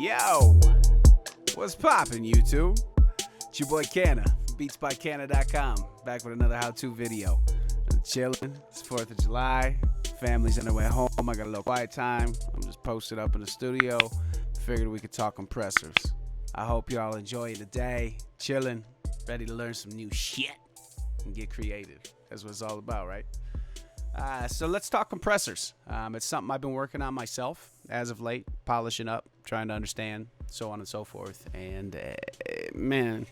Yo, what's poppin', YouTube? It's your boy Canna, beatsbycannad.com, back with another how-to video. I'm chilling. It's 4th of July. Family's on their way home. I got a little quiet time. I'm just posted up in the studio. Figured we could talk compressors. I hope y'all enjoying the day, chilling, ready to learn some new shit and get creative. That's what it's all about, right? So let's talk compressors. It's something I've been working on myself as of late, polishing up, trying to understand, so on and so forth. And man,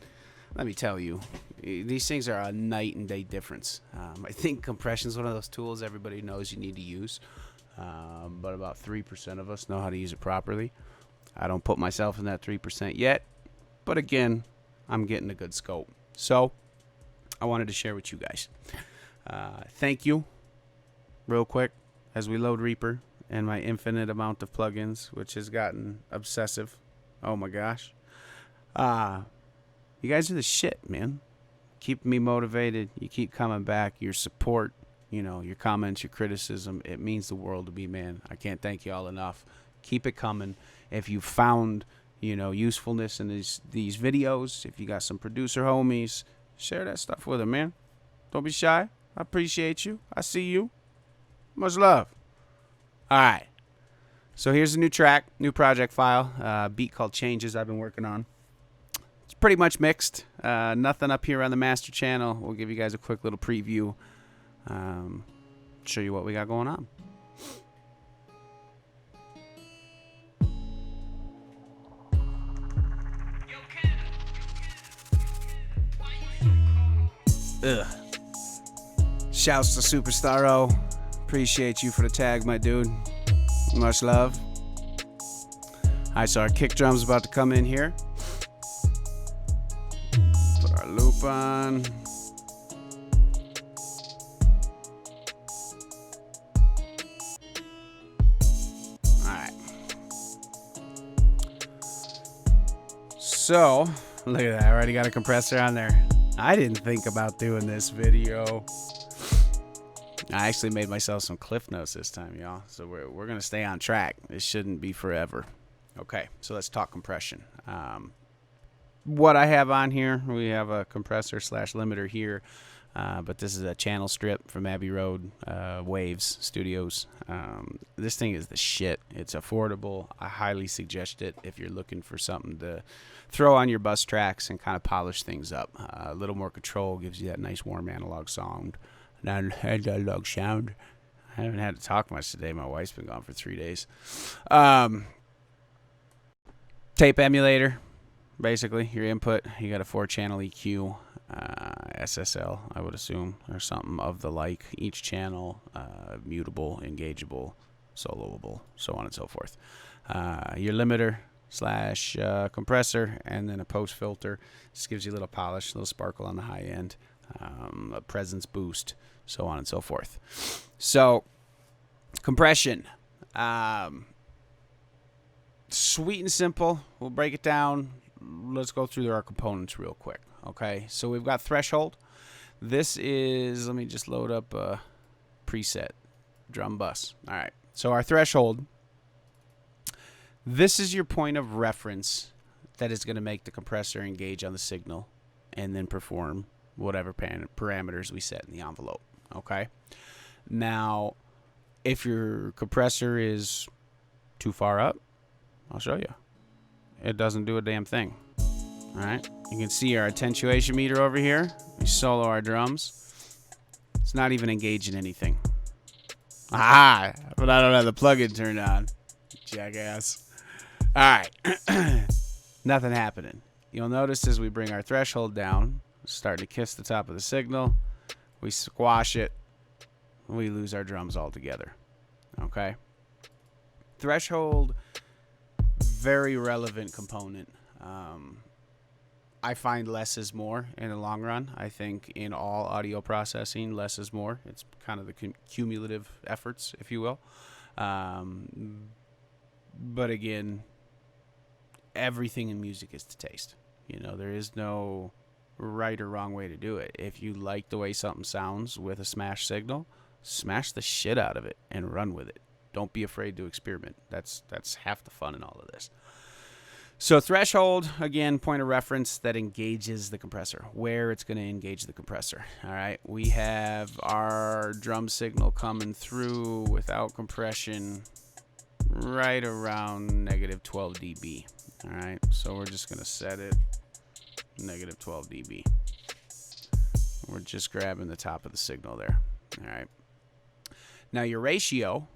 let me tell you, these things are a night and day difference. I think compression is one of those tools everybody knows you need to use, but about 3% of us know how to use it properly. I don't put myself in that 3% yet, but again, I'm getting a good scope. So I wanted to share with you guys. Thank you. Real quick, as we load Reaper and my infinite amount of plugins, which has gotten obsessive. Oh my gosh. You guys are the shit, man. Keep me motivated. You keep coming back. Your support, your comments, your criticism, it means the world to me, man. I can't thank you all enough. Keep it coming. If you found, usefulness in these videos, if you got some producer homies, share that stuff with them, man. Don't be shy. I appreciate you. I see you. Much love. All right. So here's a new track, new project file, beat called Changes I've been working on. It's pretty much mixed. Nothing up here on the master channel. We'll give you guys a quick little preview. Show you what we got going on. Ugh. Shouts to Superstar O. Appreciate you for the tag, my dude. Much love. Alright, so our kick drum's about to come in here. Put our loop on. Alright. So, look at that. I already got a compressor on there. I didn't think about doing this video. I actually made myself some cliff notes this time, y'all. So we're going to stay on track. This shouldn't be forever. Okay, so let's talk compression. What I have on here, we have a compressor / limiter here. But this is a channel strip from Abbey Road Waves Studios. This thing is the shit. It's affordable. I highly suggest it if you're looking for something to throw on your bus tracks and kind of polish things up. A little more control gives you that nice warm analog sound. Analog sound. I haven't had to talk much today. My wife's been gone for 3 days. Tape emulator. Basically, your input. You got a 4-channel EQ. SSL, I would assume, or something of the like. Each channel, mutable, engageable, soloable, so on and so forth. Your limiter / compressor, and then a post filter. Just gives you a little polish, a little sparkle on the high end, a presence boost, so on and so forth. So, compression. Sweet and simple. We'll break it down. Let's go through our components real quick. Okay, so we've got threshold. This is, let me just load up a preset drum bus. All right, so our threshold, this is your point of reference that is going to make the compressor engage on the signal and then perform whatever parameters we set in the envelope. Okay, now if your compressor is too far up, I'll show you. It doesn't do a damn thing. All right, you can see our attenuation meter over here. We solo our drums. It's not even engaging anything. Ah, but I don't have the plugin turned on. Jackass. All right, nothing happening. You'll notice as we bring our threshold down, start to kiss the top of the signal. We squash it. We lose our drums altogether. Okay. Threshold, very relevant component. I find less is more in the long run. I think in all audio processing, less is more. It's kind of the cumulative efforts, if you will. But again, everything in music is to taste. There is no right or wrong way to do it. If you like the way something sounds with a smash signal, smash the shit out of it and run with it. Don't be afraid to experiment. That's half the fun in all of this. So threshold, again, point of reference that engages the compressor, where it's going to engage the compressor. All right, we have our drum signal coming through without compression right around negative 12 dB. All right, so we're just going to set it negative 12 dB. We're just grabbing the top of the signal there. All right. Now your ratio,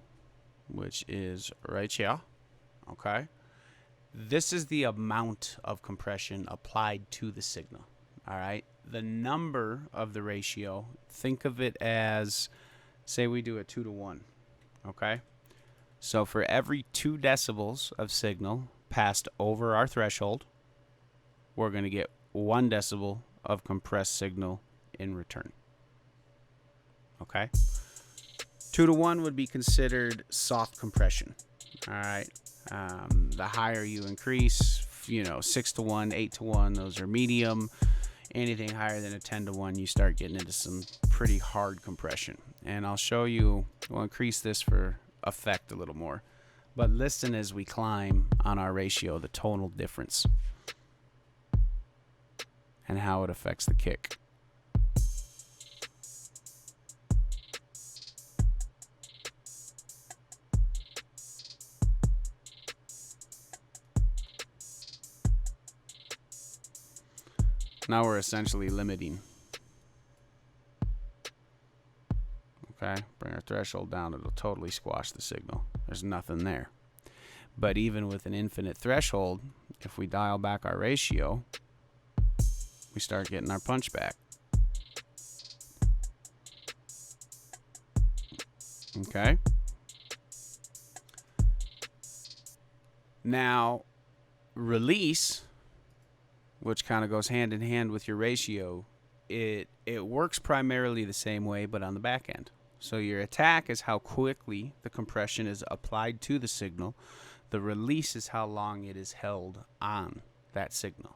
which is right here, okay? This is the amount of compression applied to the signal, all right? The number of the ratio, think of it as, say we do a 2-to-1, okay? So for every 2 decibels of signal passed over our threshold, we're going to get 1 decibel of compressed signal in return, okay? 2-to-1 would be considered soft compression, all right? The higher you increase, 6-to-1, 8-to-1, those are medium. Anything higher than a 10-to-1, you start getting into some pretty hard compression. And I'll show you, we'll increase this for effect a little more. But listen as we climb on our ratio, the tonal difference and how it affects the kick. Now we're essentially limiting. Okay, bring our threshold down, it'll totally squash the signal. There's nothing there. But even with an infinite threshold, if we dial back our ratio, we start getting our punch back. Okay. Now, release, which kind of goes hand in hand with your ratio, it works primarily the same way, but on the back end. So your attack is how quickly the compression is applied to the signal. The release is how long it is held on that signal.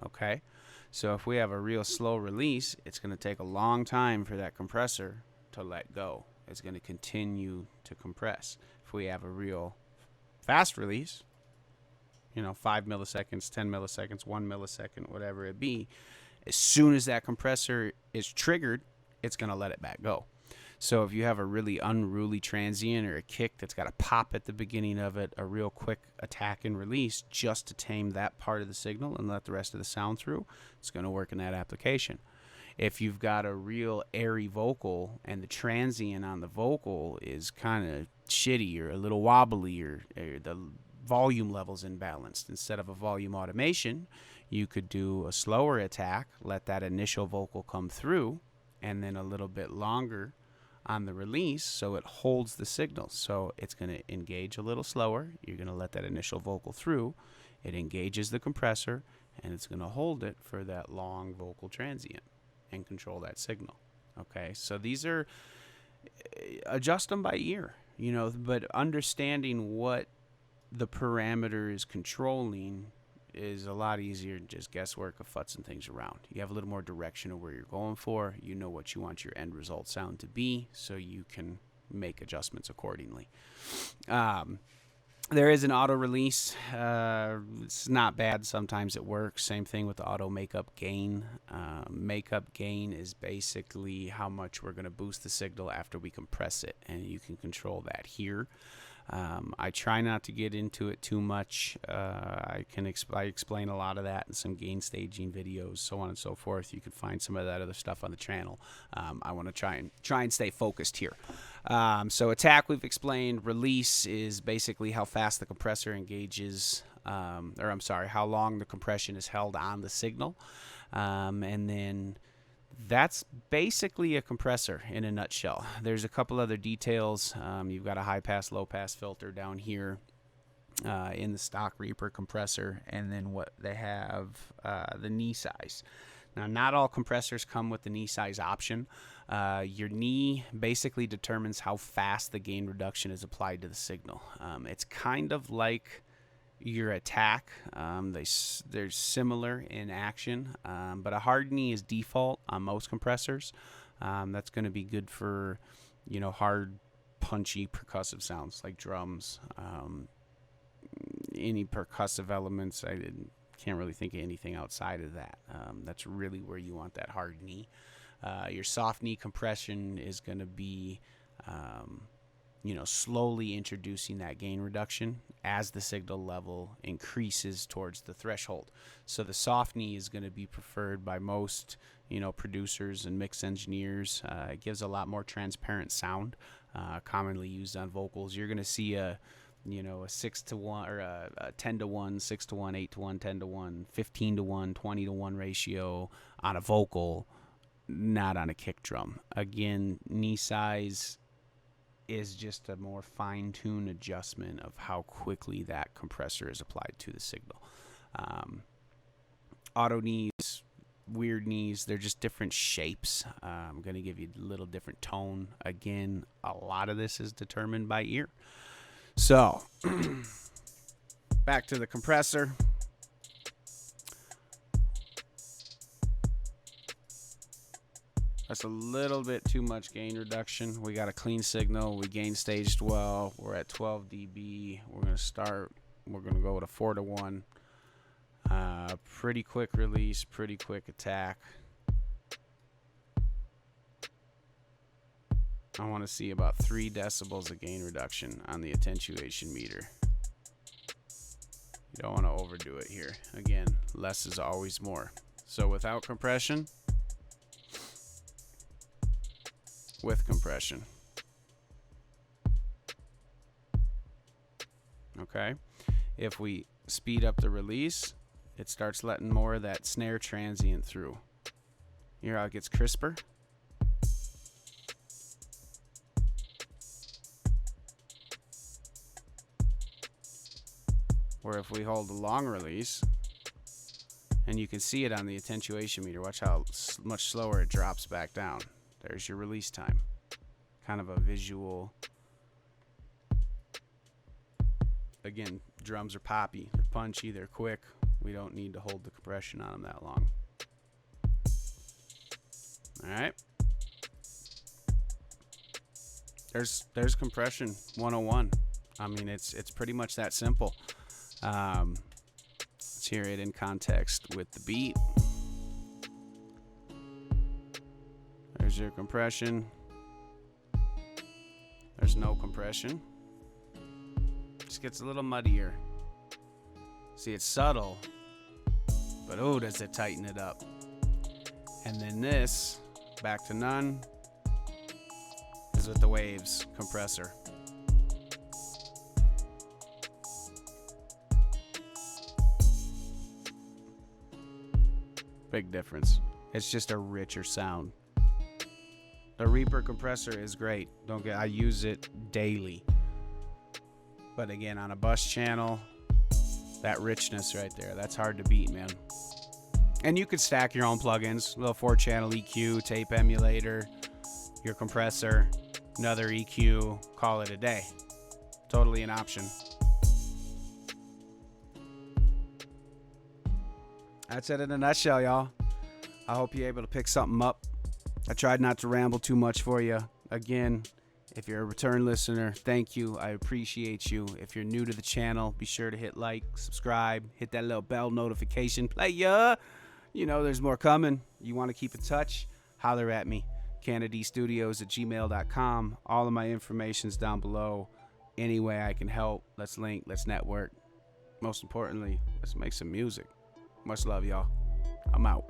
Okay? So if we have a real slow release, it's going to take a long time for that compressor to let go. It's going to continue to compress. If we have a real fast release, 5 milliseconds, 10 milliseconds, 1 millisecond, whatever it be, as soon as that compressor is triggered, it's going to let it back go. So if you have a really unruly transient or a kick that's got a pop at the beginning of it, a real quick attack and release just to tame that part of the signal and let the rest of the sound through, it's going to work in that application. If you've got a real airy vocal and the transient on the vocal is kind of shitty or a little wobbly or the volume levels imbalanced, instead of a volume automation, you could do a slower attack, let that initial vocal come through, and then a little bit longer on the release so it holds the signal. So it's going to engage a little slower. You're going to let that initial vocal through. It engages the compressor, and it's going to hold it for that long vocal transient and control that signal. Okay, so these are, adjust them by ear, but understanding what the parameter is controlling is a lot easier than just guesswork of futzing things around. You have a little more direction of where you're going for. You know what you want your end result sound to be, so you can make adjustments accordingly. There is an auto release. It's not bad. Sometimes it works. Same thing with the auto makeup gain. Makeup gain is basically how much we're going to boost the signal after we compress it, and you can control that here. I try not to get into it too much. I explain a lot of that in some gain staging videos, so on and so forth. You can find some of that other stuff on the channel. I want to try and stay focused here. So attack we've explained. Release is basically how fast the compressor engages, how long the compression is held on the signal, and then that's basically a compressor in a nutshell. There's a couple other details. You've got a high pass, low pass filter down here in the stock Reaper compressor, and then what they have, the knee size. Now, not all compressors come with the knee size option. Your knee basically determines how fast the gain reduction is applied to the signal. It's kind of like your attack. They're similar in action, but a hard knee is default on most compressors. That's going to be good for, hard, punchy, percussive sounds like drums, any percussive elements. Can't really think of anything outside of that. That's really where you want that hard knee. Your soft knee compression is going to be, slowly introducing that gain reduction as the signal level increases towards the threshold. So the soft knee is going to be preferred by most, producers and mix engineers. It gives a lot more transparent sound, commonly used on vocals. You're going to see a 6-to-1 or a 10-to-1, 6-to-1, 8-to-1, 10-to-1, 15-to-1, 20-to-1 ratio on a vocal, not on a kick drum. Again, knee size is just a more fine-tuned adjustment of how quickly that compressor is applied to the signal. Auto knees, weird knees, they're just different shapes. I'm going to give you a little different tone. Again, a lot of this is determined by ear. So, back to the compressor. That's a little bit too much gain reduction. We got a clean signal. We gain stage 12. We're at 12 dB. We're going to go with a 4-to-1. Pretty quick release, pretty quick attack. I want to see about 3 decibels of gain reduction on the attenuation meter. You don't want to overdo it here. Again, less is always more. So without compression, with compression. Okay. If we speed up the release, it starts letting more of that snare transient through. You hear how it gets crisper? Where if we hold the long release, and you can see it on the attenuation meter, watch how much slower it drops back down. There's your release time. Kind of a visual. Again, drums are poppy, they're punchy, they're quick. We don't need to hold the compression on them that long. All right. There's compression 101. I mean, it's pretty much that simple. Let's hear it in context with the beat. There's your compression. There's no compression. Just gets a little muddier. See, it's subtle, but oh, does it tighten it up. And then this, back to none, is with the waves compressor. Big difference. It's just a richer sound. The Reaper compressor is great. I use it daily. But again, on a bus channel, that richness right there, that's hard to beat, man. And you could stack your own plugins. Little 4-channel EQ, tape emulator, your compressor, another EQ, call it a day. Totally an option. That's it in a nutshell, y'all. I hope you're able to pick something up. I tried not to ramble too much for you. Again, if you're a return listener, thank you. I appreciate you. If you're new to the channel, be sure to hit like, subscribe, hit that little bell notification. There's more coming. You want to keep in touch? Holler at me. cannad.studios at gmail.com. All of my information's down below. Any way I can help, let's link, let's network. Most importantly, let's make some music. Much love, y'all. I'm out.